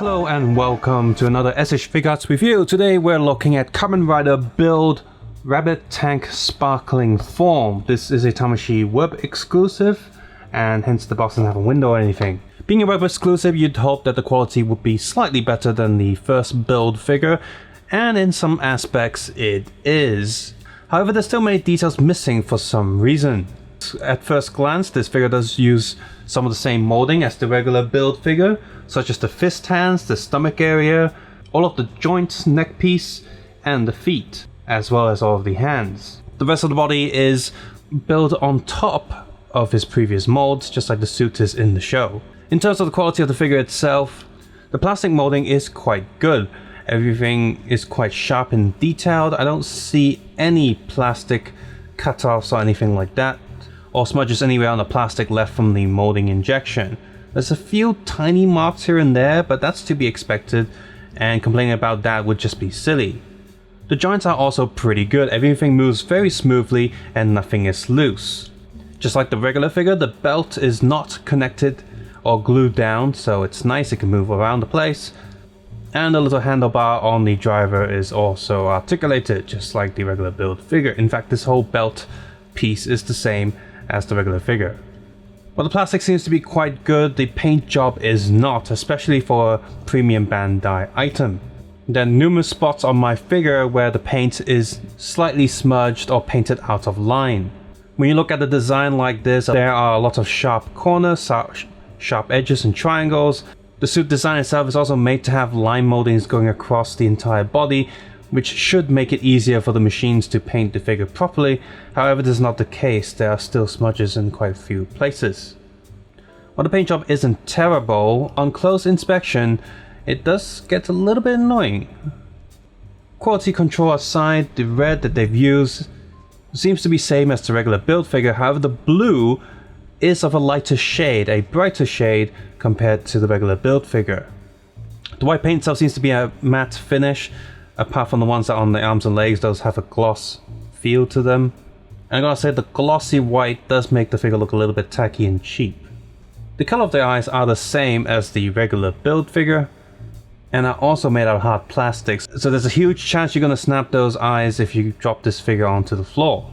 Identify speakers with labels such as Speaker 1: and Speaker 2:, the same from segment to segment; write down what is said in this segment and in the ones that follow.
Speaker 1: Hello and welcome to another SH Figuarts review. Today we're looking at Kamen Rider Build Rabbit Tank Sparkling Form. This is a Tamashii web exclusive and hence the box doesn't have a window or anything. Being a web exclusive, you'd hope that the quality would be slightly better than the first build figure, and in some aspects it is. However, there's still many details missing for some reason. At first glance, this figure does use some of the same molding as the regular build figure, such as the fist hands, the stomach area, all of the joints, neck piece, and the feet, as well as all of the hands. The rest of the body is built on top of his previous molds, just like the suit is in the show. In terms of the quality of the figure itself, the plastic molding is quite good. Everything is quite sharp and detailed. I don't see any plastic cutoffs or anything like that, or smudges anywhere on the plastic left from the molding injection. There's a few tiny marks here and there, but that's to be expected, and complaining about that would just be silly. The joints are also pretty good. Everything moves very smoothly and nothing is loose. Just like the regular figure, the belt is not connected or glued down, so it's nice, it can move around the place. And the little handlebar on the driver is also articulated, just like the regular build figure. In fact, this whole belt piece is the same as the regular figure. But the plastic seems to be quite good. The paint job is not, especially for a premium Bandai item. There are numerous spots on my figure where the paint is slightly smudged or painted out of line. When you look at the design like this, there are a lot of sharp corners, sharp edges and triangles. The suit design itself is also made to have line moldings going across the entire body, which should make it easier for the machines to paint the figure properly. However, this is not the case. There are still smudges in quite a few places. While the paint job isn't terrible, on close inspection, it does get a little bit annoying. Quality control aside, the red that they've used seems to be same as the regular build figure. However, the blue is of a lighter shade, a brighter shade compared to the regular build figure. The white paint itself seems to be a matte finish, apart from the ones that are on the arms and legs. Those have a gloss feel to them. And I gotta say, the glossy white does make the figure look a little bit tacky and cheap. The color of the eyes are the same as the regular build figure, and are also made out of hard plastics, so there's a huge chance you're gonna snap those eyes if you drop this figure onto the floor.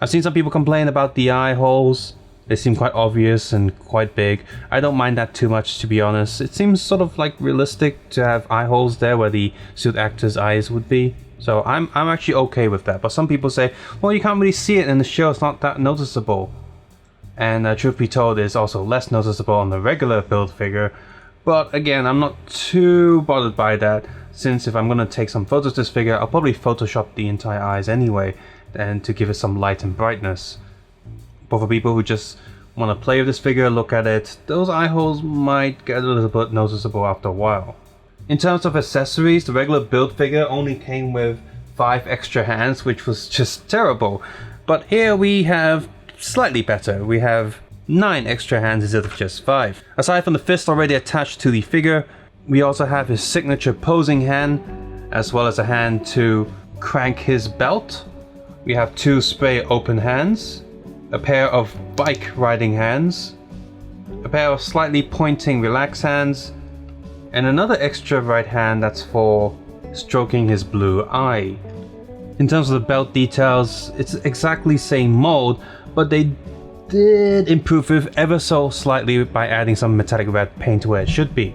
Speaker 1: I've seen some people complain about the eye holes. They seem quite obvious and quite big. I don't mind that too much, to be honest. It seems sort of like realistic to have eye holes there where the suit actor's eyes would be. So I'm actually okay with that. But some people say, well, you can't really see it in the show, it's not that noticeable. And truth be told, it's also less noticeable on the regular build figure. But again, I'm not too bothered by that, since if I'm going to take some photos of this figure, I'll probably Photoshop the entire eyes anyway, and to give it some light and brightness. But for people who just want to play with this figure, look at it, those eye holes might get a little bit noticeable after a while. In terms of accessories, the regular build figure only came with 5 extra hands, which was just terrible. But here we have slightly better. We have 9 extra hands instead of just 5. Aside from the fist already attached to the figure, we also have his signature posing hand, as well as a hand to crank his belt. We have 2 spray open hands, a pair of bike riding hands, a pair of slightly pointing relaxed hands, and another extra right hand that's for stroking his blue eye. In terms of the belt details, it's exactly same mold, but they did improve it ever so slightly by adding some metallic red paint where it should be.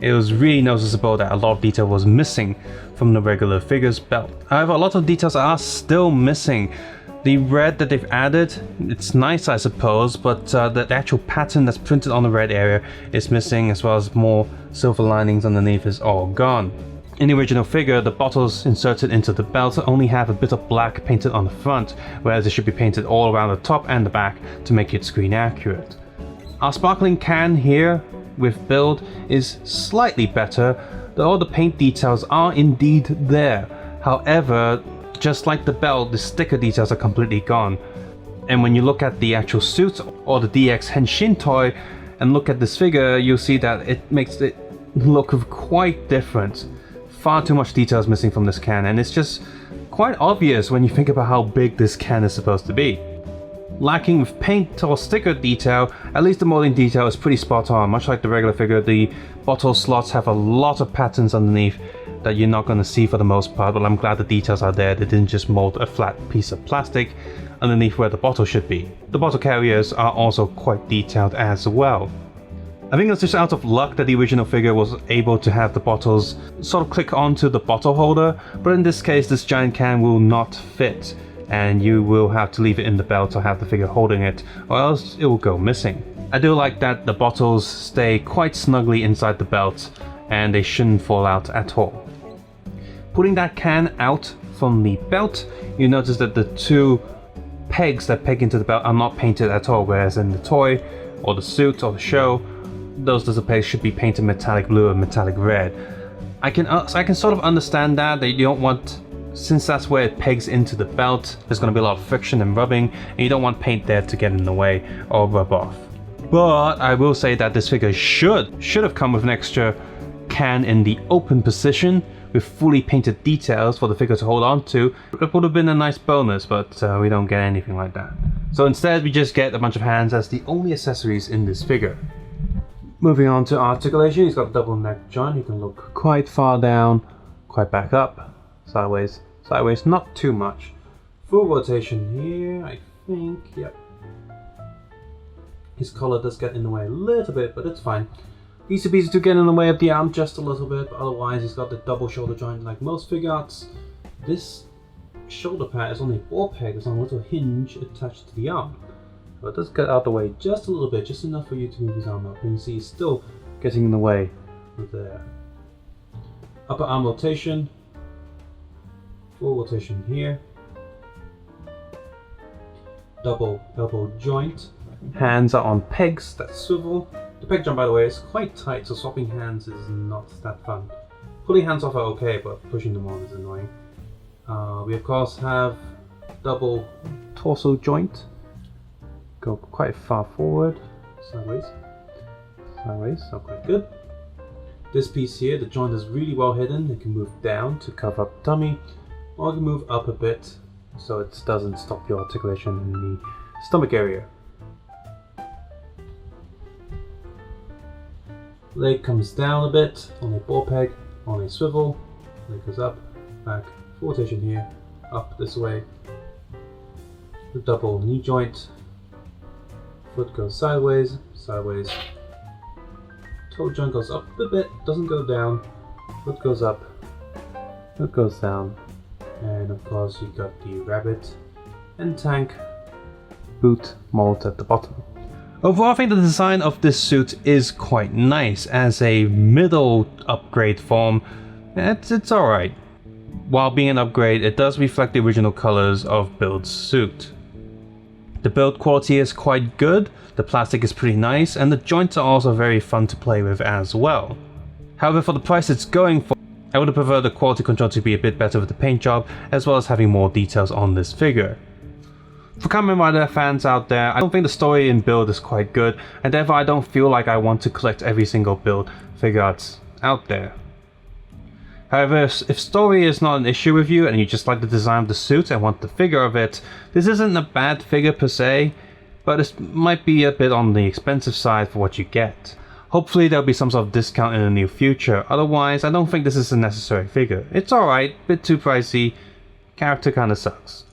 Speaker 1: It was really noticeable that a lot of detail was missing from the regular figure's belt. However, a lot of details are still missing. The red that they've added, it's nice I suppose, but the actual pattern that's printed on the red area is missing, as well as more silver linings underneath is all gone. In the original figure, the bottles inserted into the belt only have a bit of black painted on the front, whereas it should be painted all around the top and the back to make it screen accurate. Our sparkling can here with build is slightly better, though all the paint details are indeed there. However, just like the belt, the sticker details are completely gone. And when you look at the actual suit or the DX Henshin toy and look at this figure, you'll see that it makes it look quite different. Far too much detail is missing from this can, and it's just quite obvious when you think about how big this can is supposed to be. lacking with paint or sticker detail, at least the molding detail is pretty spot on. Much like the regular figure, the bottle slots have a lot of patterns underneath that you're not going to see for the most part, but I'm glad the details are there. They didn't just mold a flat piece of plastic underneath where the bottle should be. The bottle carriers are also quite detailed as well. I think it's just out of luck that the original figure was able to have the bottles sort of click onto the bottle holder, but in this case this giant can will not fit, and you will have to leave it in the belt or have the figure holding it, or else it will go missing. I do like that the bottles stay quite snugly inside the belt and they shouldn't fall out at all. Putting that can out from the belt, you notice that the two pegs that peg into the belt are not painted at all, whereas in the toy or the suit or the show, those little pegs should be painted metallic blue or metallic red. I can sort of understand that you don't want, since that's where it pegs into the belt, there's going to be a lot of friction and rubbing, and you don't want paint there to get in the way or rub off. But I will say that this figure should have come with an extra can in the open position with fully painted details for the figure to hold on to. It would have been a nice bonus, but we don't get anything like that. So instead we just get a bunch of hands as the only accessories in this figure. Moving on to articulation, he's got a double neck joint. He can look quite far down, quite back up, sideways, not too much. Full rotation here, I think, yep. His collar does get in the way a little bit, but it's fine. Easy peasy to get in the way of the arm just a little bit, but otherwise he's got the double shoulder joint like most Figuarts. This shoulder pad is only a ball peg, there's a little hinge attached to the arm. But it does get out of the way just a little bit, just enough for you to move his arm up. And you see he's still getting in the way with there. Upper arm rotation, full rotation here. Double elbow joint. Hands are on pegs that swivel. The peg joint, by the way, is quite tight, so swapping hands is not that fun. Pulling hands off are okay, but pushing them on is annoying. We of course have double torso joint. Go quite far forward, sideways, so quite good. This piece here, the joint is really well hidden. It can move down to cover up the tummy, or it can move up a bit so it doesn't stop your articulation in the stomach area. Leg comes down a bit on a ball peg, on a swivel. Leg goes up, back, full rotation here, up this way. The double knee joint. Foot goes sideways, sideways. Toe joint goes up a bit, doesn't go down. Foot goes up, foot goes down. And of course you got the rabbit and tank boot mold at the bottom. Overall, I think the design of this suit is quite nice. As a middle upgrade form, it's alright. While being an upgrade, it does reflect the original colors of Build's suit. The build quality is quite good, the plastic is pretty nice, and the joints are also very fun to play with as well. However, for the price it's going for, I would have preferred the quality control to be a bit better with the paint job, as well as having more details on this figure. For Kamen Rider fans out there, I don't think the story in Build is quite good, and therefore I don't feel like I want to collect every single Build Figuarts out there. However, if story is not an issue with you and you just like the design of the suit and want the figure of it, this isn't a bad figure per se, but it might be a bit on the expensive side for what you get. Hopefully there'll be some sort of discount in the near future, otherwise I don't think this is a necessary figure. It's alright, bit too pricey, character kinda sucks.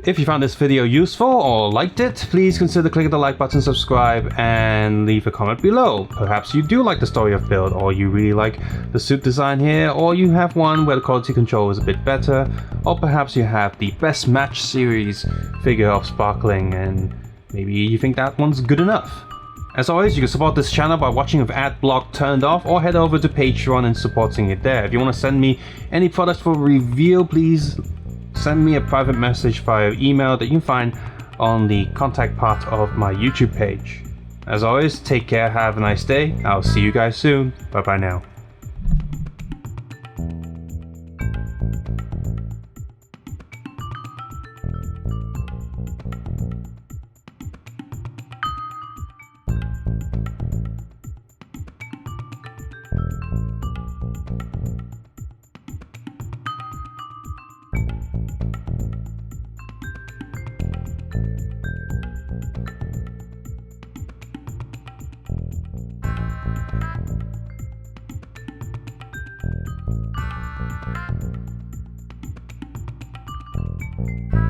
Speaker 1: If you found this video useful or liked it, please consider clicking the like button, subscribe, and leave a comment below. Perhaps you do like the story of Build, or you really like the suit design here, or you have one where the quality control is a bit better, or perhaps you have the best match series figure of Sparkling and maybe you think that one's good enough. As always, you can support this channel by watching with ad block turned off, or head over to Patreon and supporting it there. If you want to send me any products for review, please send me a private message via email that you can find on the contact part of my YouTube page. As always, take care, have a nice day. I'll see you guys soon. Bye bye now.
Speaker 2: you.